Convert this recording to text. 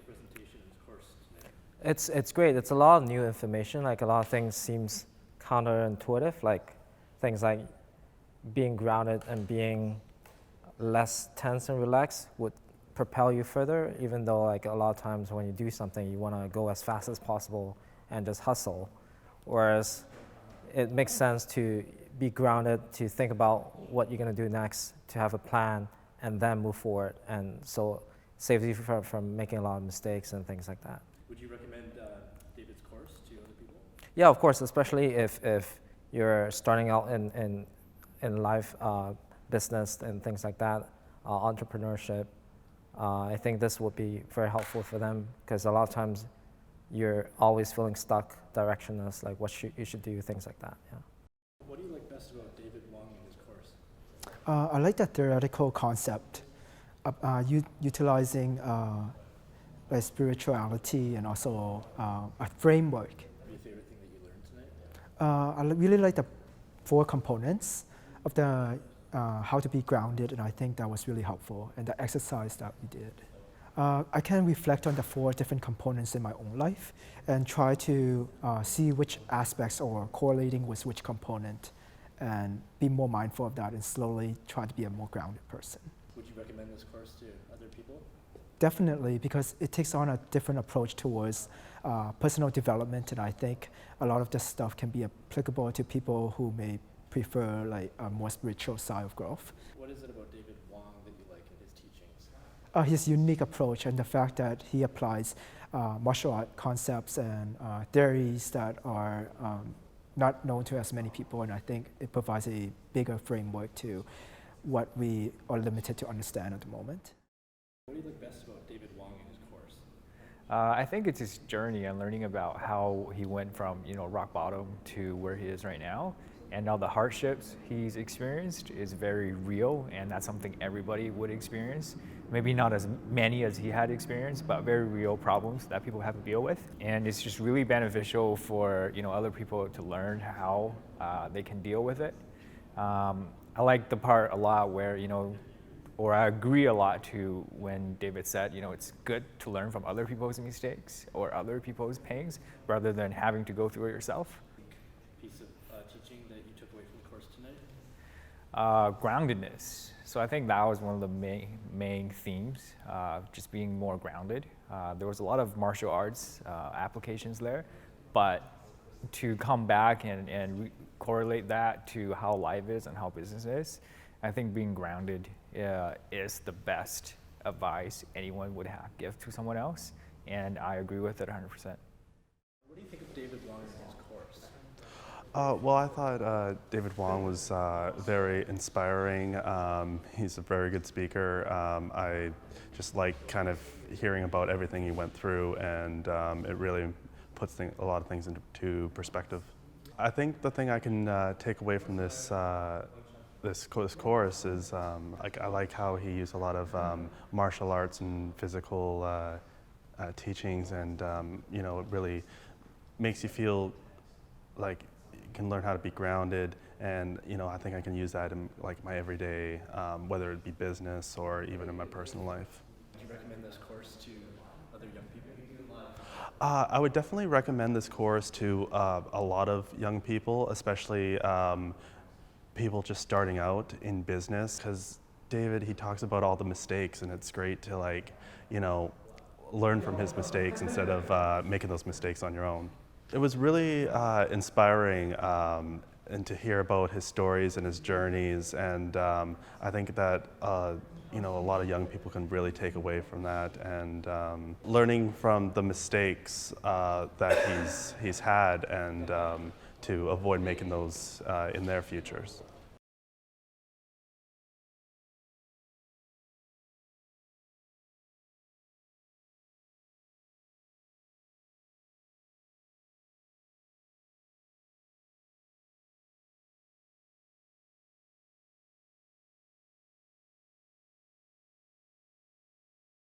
presentation and his course today? It's great. It's a lot of new information. Like a lot of things seems counterintuitive. Like things like being grounded and being less tense and relaxed would propel you further, even though like a lot of times when you do something, you want to go as fast as possible and just hustle. Whereas it makes sense to be grounded, to think about what you're going to do next, to have a plan, and then move forward. And so saves you from making a lot of mistakes and things like that. Would you recommend David's course to other people? Yeah, of course, especially if you're starting out in life, business and things like that, entrepreneurship. I think this would be very helpful for them because a lot of times you're always feeling stuck, directionless, like what you should do, things like that. Yeah. What do you like best about David Wong and his course? I like the theoretical concept of utilizing like spirituality and also a framework. Your favorite thing that you learned tonight? I really like the 4 components of the how to be grounded, and I think that was really helpful, and the exercise that we did. I can reflect on the 4 different components in my own life and try to see which aspects are correlating with which component and be more mindful of that and slowly try to be a more grounded person. Would you recommend this course to other people? Definitely, because it takes on a different approach towards personal development, and I think a lot of this stuff can be applicable to people who may prefer like a more spiritual side of growth. What is it about David Wong that you like in his teachings? His unique approach and the fact that he applies martial art concepts and theories that are not known to as many people, and I think it provides a bigger framework to what we are limited to understand at the moment. What do you like best about David Wong and his course? I think it's his journey and learning about how he went from rock bottom to where he is right now. And all the hardships he's experienced is very real, and that's something everybody would experience. Maybe not as many as he had experienced, but very real problems that people have to deal with. And it's just really beneficial for other people to learn how they can deal with it. I like the part a lot where or I agree a lot to when David said, it's good to learn from other people's mistakes or other people's pains rather than having to go through it yourself. Piece of teaching that you took away from the course tonight? Groundedness. So I think that was one of the main themes, just being more grounded. There was a lot of martial arts applications there, but to come back and correlate that to how life is and how business is, I think being grounded is the best advice anyone would give to someone else, and I agree with it 100%. What do you think of David Wong and his course? Well, I thought David Wong was very inspiring. He's a very good speaker. I just like kind of hearing about everything he went through, and it really puts a lot of things into perspective. I think the thing I can take away from this course is I like how he used a lot of martial arts and physical teachings, and it really makes you feel like you can learn how to be grounded, and I think I can use that in like my everyday, whether it be business or even in my personal life. Would you recommend this course to other young people? I would definitely recommend this course to a lot of young people, especially people just starting out in business, because David, he talks about all the mistakes, and it's great to learn from his mistakes instead of making those mistakes on your own. It was really inspiring and to hear about his stories and his journeys, and I think that a lot of young people can really take away from that, and learning from the mistakes that he's had, and to avoid making those in their futures.